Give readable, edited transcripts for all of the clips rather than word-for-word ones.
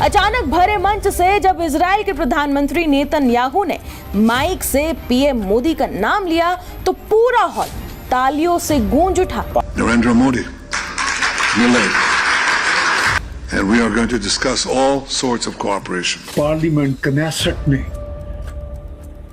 अचानक भरे मंच से जब इजराइल के प्रधानमंत्री नेतन्याहू ने माइक से पीएम मोदी का नाम लिया तो पूरा हॉल तालियों से गूंज उठा। Narendra Modi, you're late. And we are going to discuss all sorts of cooperation. Parliament Knesset ने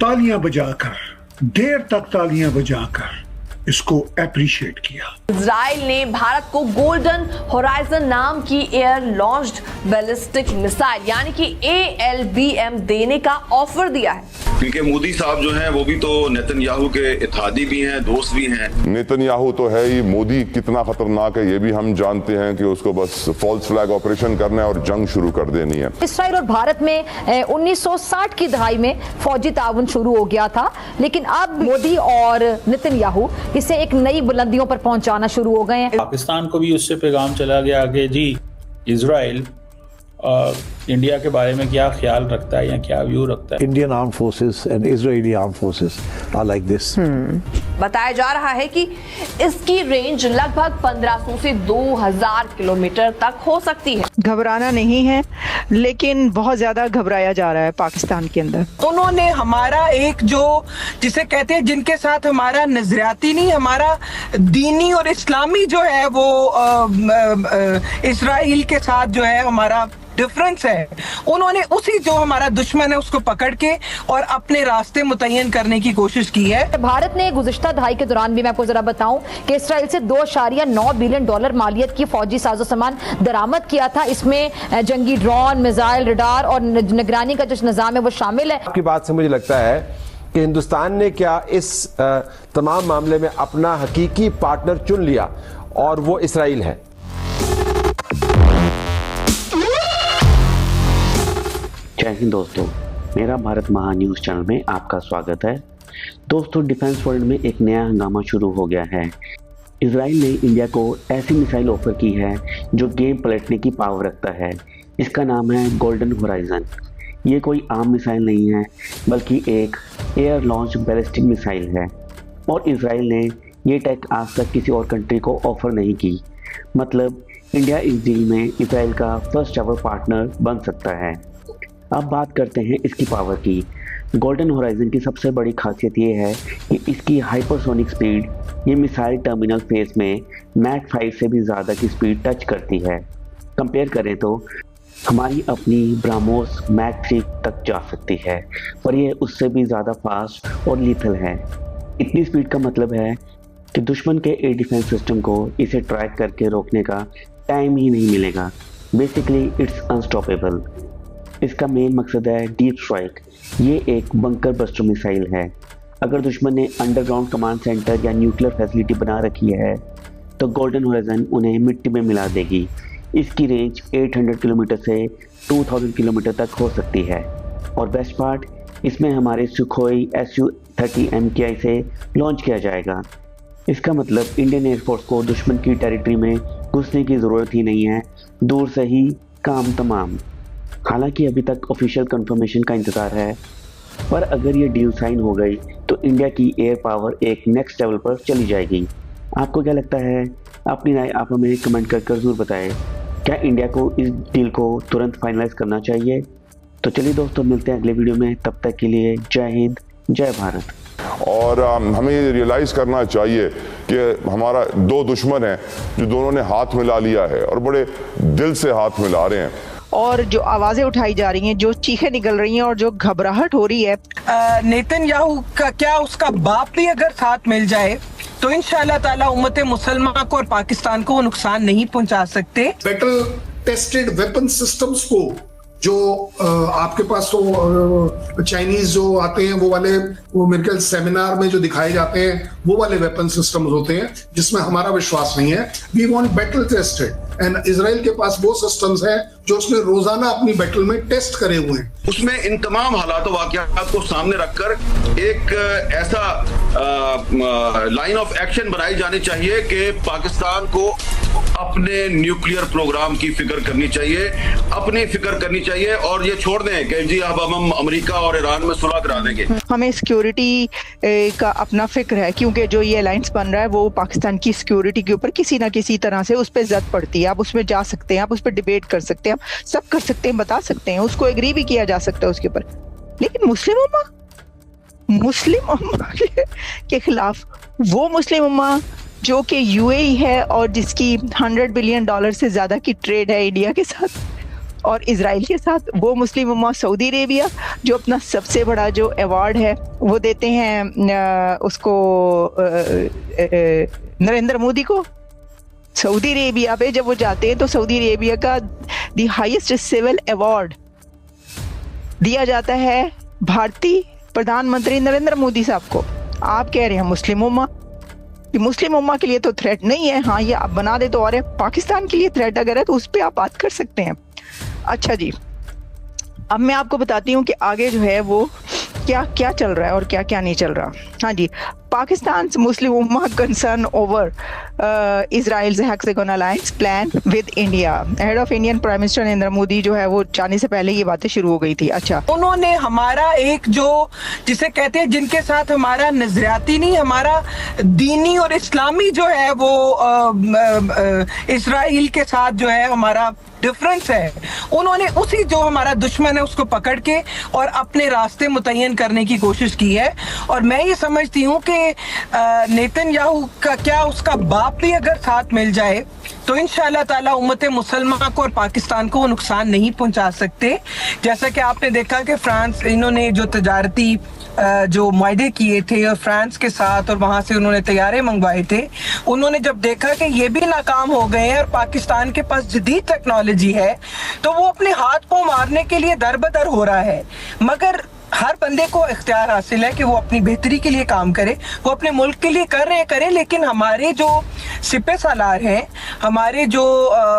तालियां बजाकर, देर तक तालियां बजाकर इसको अप्रिशिएट किया। इजराइल ने भारत को गोल्डन होराइजन नाम की एयर लॉन्च्ड बैलिस्टिक मिसाइल यानी कि ALBM देने का ऑफर दिया है। क्योंकि मोदी साहब जो हैं वो भी तो नेतन्याहू के इत्तेहादी भी हैं, दोस्त भी हैं। नेतन्याहू तो है ही, मोदी कितना खतरनाक है ये भी हम जानते हैं कि उसको बस फॉल्स फ्लैग ऑपरेशन करना है और जंग शुरू कर देनी है। इसराइल और भारत में 1960 की दहाई में फौजी ताउन शुरू हो गया था, लेकिन अब मोदी और नेतन्याहू इसे एक नई बुलंदियों पर पहुंचाना शुरू हो गए हैं। पाकिस्तान को भी उससे पैगाम चला गया कि जी इजराइल इंडिया के बारे में क्या ख्याल रखता है या क्या व्यू रखता है। Indian arm forces and Israeli arm forces are like this. बताया जा रहा है कि इसकी रेंज लगभग 1500 से 2000 किलोमीटर तक हो सकती है। घबराना नहीं है, लेकिन बहुत ज्यादा घबराया जा रहा है पाकिस्तान के अंदर। उन्होंने हमारा एक जो जिसे कहते हैं जिनके साथ हमारा नजरियाती नहीं, हमारा दीनी और इस्लामी जो है वो इजराइल के साथ जो है हमारा डिफरेंस है, उन्होंने उसी जो हमारा दुश्मन है उसको पकड़ के और अपने रास्ते मुतय्यन करने की कोशिश की है। भारत ने गुज़िश्ता दहाई के दौरान भी, मैं आपको जरा बताऊं कि इसराइल से $2.9 बिलियन मालियत की फौजी साजो सामान दरामद किया था। इसमें जंगी ड्रोन, मिसाइल, रडार और निगरानी का जो निज़ाम है वो शामिल है। आपकी बात से मुझे लगता है कि हिंदुस्तान ने क्या इस तमाम मामले में अपना हकीकी पार्टनर चुन लिया और वो इसराइल है। जय हिंद दोस्तों, मेरा भारत महान्यूज़ चैनल में आपका स्वागत है। दोस्तों, डिफेंस वर्ल्ड में एक नया हंगामा शुरू हो गया है। इजराइल ने इंडिया को ऐसी मिसाइल ऑफर की है जो गेम पलटने की पावर रखता है। इसका नाम है गोल्डन होराइजन। ये कोई आम मिसाइल नहीं है बल्कि एक एयर लॉन्च बैलिस्टिक मिसाइल है और इजराइल ने ये टेक आज तक किसी और कंट्री को ऑफर नहीं की। मतलब इंडिया इस डील में इजराइल का फर्स्ट एवर पार्टनर बन सकता है। अब बात करते हैं इसकी पावर की। गोल्डन होराइजन की सबसे बड़ी खासियत ये है कि इसकी हाइपरसोनिक स्पीड ये मिसाइल टर्मिनल फेज में मैक 5 से भी ज़्यादा की स्पीड टच करती है। कंपेयर करें तो हमारी अपनी ब्राह्मोस मैक 3 तक जा सकती है, पर यह उससे भी ज़्यादा फास्ट और लीथल है। इतनी स्पीड का मतलब है कि दुश्मन के एयर डिफेंस सिस्टम को इसे ट्रैक करके रोकने का टाइम ही नहीं मिलेगा। Basically it's unstoppable. इसका मेन मकसद है डीप स्ट्राइक। ये एक बंकर बस्टर मिसाइल है। अगर दुश्मन ने अंडरग्राउंड कमांड सेंटर या न्यूक्लियर फैसिलिटी बना रखी है तो गोल्डन होराइजन उन्हें मिट्टी में मिला देगी। इसकी रेंज 800 किलोमीटर से 2000 किलोमीटर तक हो सकती है और बेस्ट पार्ट, इसमें हमारे सुखोई Su-30 MKI से लॉन्च किया जाएगा। इसका मतलब इंडियन एयरफोर्स को दुश्मन की टेरिटरी में घुसने की ज़रूरत ही नहीं है, दूर से ही काम तमाम। हालांकि अभी तक ऑफिशियल कंफर्मेशन का इंतज़ार है, पर अगर ये डील साइन हो गई तो इंडिया की एयर पावर एक नेक्स्ट लेवल पर चली जाएगी। आपको क्या लगता है? अपनी राय आप हमें कमेंट कर ज़रूर बताएं। क्या इंडिया को इस डील को तुरंत फाइनलाइज करना चाहिए? तो चलिए दोस्तों, मिलते हैं अगले वीडियो में। तब तक के लिए जय हिंद, जय भारत। और हमें ये रियलाइज़ करना चाहिए कि हमारा दो दुश्मन हैं जो दोनों ने हाथ मिला लिया है और बड़े दिल से हाथ मिला रहे हैं। और जो आवाजें उठाई जा रही हैं, जो चीखें निकल रही हैं और जो घबराहट हो रही है, नेतन्याहू का क्या उसका बाप भी अगर साथ मिल जाए तो इंशाअल्लाह ताला उम्मत मुसलमान को और पाकिस्तान को नुकसान नहीं पहुंचा सकते। बैटल टेस्टेड वेपन सिस्टम्स को जो आपके पास तो चाइनीज जो आते हैं वो वाले, वो मेरे ख्याल सेमिनार में जो दिखाए जाते हैं वो वाले वेपन सिस्टम्स होते हैं जिसमें हमारा विश्वास नहीं है। We want battle tested and Israel के पास वो सिस्टम्स हैं जो उसने रोजाना अपनी बैटल में टेस्ट करे हुए हैं। उसमें इन तमाम हालात वाक़यात को सामने रखकर एक ऐसा लाइन ऑफ एक्शन बनाई जानी चाहिए कि पाकिस्तान को अपने न्यूक्लियर प्रोग्राम की फिक्र करनी चाहिए, अपनी फिक्र करनी चाहिए और ये छोड़ दें कि जी अब हम अमेरिका और ईरान में सुलह करा देंगे। हमें सिक्योरिटी का अपना फिक्र है, क्योंकि जो ये अलायंस बन रहा है वो पाकिस्तान की सिक्योरिटी के ऊपर किसी ना किसी तरह से उस पर जद पड़ती है। आप उसमें जा सकते हैं, आप उस पर डिबेट कर सकते हैं। हैं, सब कर सकते हैं, बता सकते हैं, उसको एग्री भी किया जा सकता है उसके ऊपर। लेकिन मुस्लिम उम्मा के खिलाफ, वो मुस्लिम उम्मा जो कि यूएई है और जिसकी $100 बिलियन से ज्यादा की ट्रेड है इंडिया के साथ और इजराइल के साथ, वो मुस्लिम उम्मा सऊदी अरेबिया जो अपना सबसे बड़ा जो अवार्ड है वो देते हैं उसको नरेंद्र मोदी को। सऊदी अरेबिया पे जब वो जाते हैं तो सऊदी अरेबिया का द हाईएस्ट सिविल अवार्ड दिया जाता है भारतीय प्रधानमंत्री नरेंद्र मोदी साहब को। आप कह रहे हैं मुस्लिम उम्मा, ये मुस्लिम उम्मा के लिए तो थ्रेट नहीं है। हाँ, ये आप बना दे तो और है, पाकिस्तान के लिए थ्रेट अगर है तो उस पर आप बात कर सकते हैं। अच्छा जी, अब मैं आपको बताती हूँ कि आगे जो है वो क्या क्या चल रहा है और क्या क्या नहीं चल रहा। हाँ जी, पाकिस्तान मुस्लिम उम्मा concern over Israel's hexagon alliance plan with India. Head of Indian prime minister Narendra Modi जो है वो जाने से पहले ये बातें शुरू हो गई थी। अच्छा, उन्होंने हमारा एक जो जिसे कहते हैं, जिनके साथ हमारा नजरियाती नहीं, हमारा दीनी और इस्लामी जो है वो इजराइल के साथ जो है हमारा डिफरेंस है, उन्होंने उसी जो हमारा दुश्मन है उसको पकड़ के और अपने रास्ते मुतय्यन करने की कोशिश की है। और मैं ये समझती हूँ कि नेतन्याहू का क्या उसका बाप भी अगर साथ मिल जाए तो इंशाअल्लाह ताला उम्मत मुसलमान को और पाकिस्तान को वो नुकसान नहीं पहुंचा सकते। जैसा कि आपने देखा कि फ्रांस, इन्होंने जो तजारती जो मुआहदे किए थे और फ्रांस के साथ, और वहां से उन्होंने तैयारे मंगवाए थे, उन्होंने जब देखा कि ये भी नाकाम हो गए हैं और पाकिस्तान के पास जदीद टेक्नोलॉजी है, तो वो अपने हाथ पांव मारने के लिए दरबदर हो रहा है। मगर हर बंदे को इख्तियार हासिल है कि वो अपनी बेहतरी के लिए काम करे, वो अपने मुल्क के लिए कर रहे हैं, करें। लेकिन हमारे जो सिपह सालार हैं, हमारे जो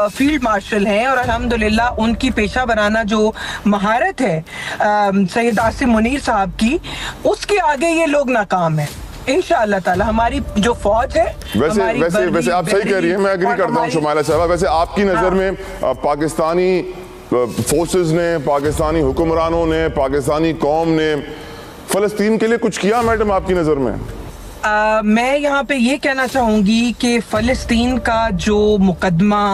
फील्ड मार्शल हैं, और अल्हम्दुलिल्लाह उनकी पेशा बनाना जो महारत है सैयद आसिम मुनीर साहब की, उसके आगे ये लोग नाकाम हैं। इंशाअल्लाह ताला हमारी जो फौज है, वैसे आप सही कह रही हैं, मैं एग्री करता हूँ शुमाइला साहबा। वैसे आपकी नज़र में पाकिस्तानी फोर्सेस ने, पाकिस्तानी हुक्मरानों ने, पाकिस्तानी कौम ने फ़लस्तीन के लिए कुछ किया मैडम आपकी नज़र में? मैं यहाँ पे ये कहना चाहूँगी कि फ़लस्तीन का जो मुकदमा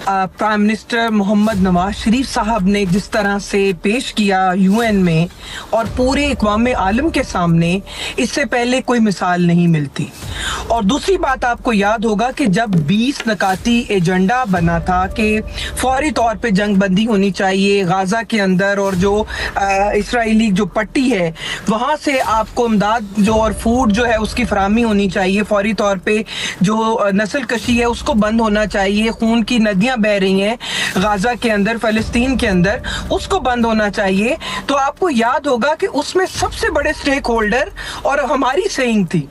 प्राइम मिनिस्टर मोहम्मद नवाज शरीफ साहब ने जिस तरह से पेश किया यूएन में और पूरे इक़वाम आलम के सामने, इससे पहले कोई मिसाल नहीं मिलती। और दूसरी बात आपको याद होगा कि जब 20 नकाती एजेंडा बना था कि फौरी तौर पे जंग बंदी होनी चाहिए गाज़ा के अंदर, और जो इसराइली जो पट्टी है वहाँ से आपको इमदाद जो और फूड जो है उसकी फराहमी होनी चाहिए फौरी तौर पे, जो नस्ल कशी है उसको बंद होना चाहिए, खून की नदियाँ बह रही हैं गाज़ा के अंदर, फ़लस्तीन के अंदर, उसको बंद होना चाहिए। तो आपको याद होगा कि उसमें सबसे बड़े स्टेक होल्डर और हमारी सेइंग थी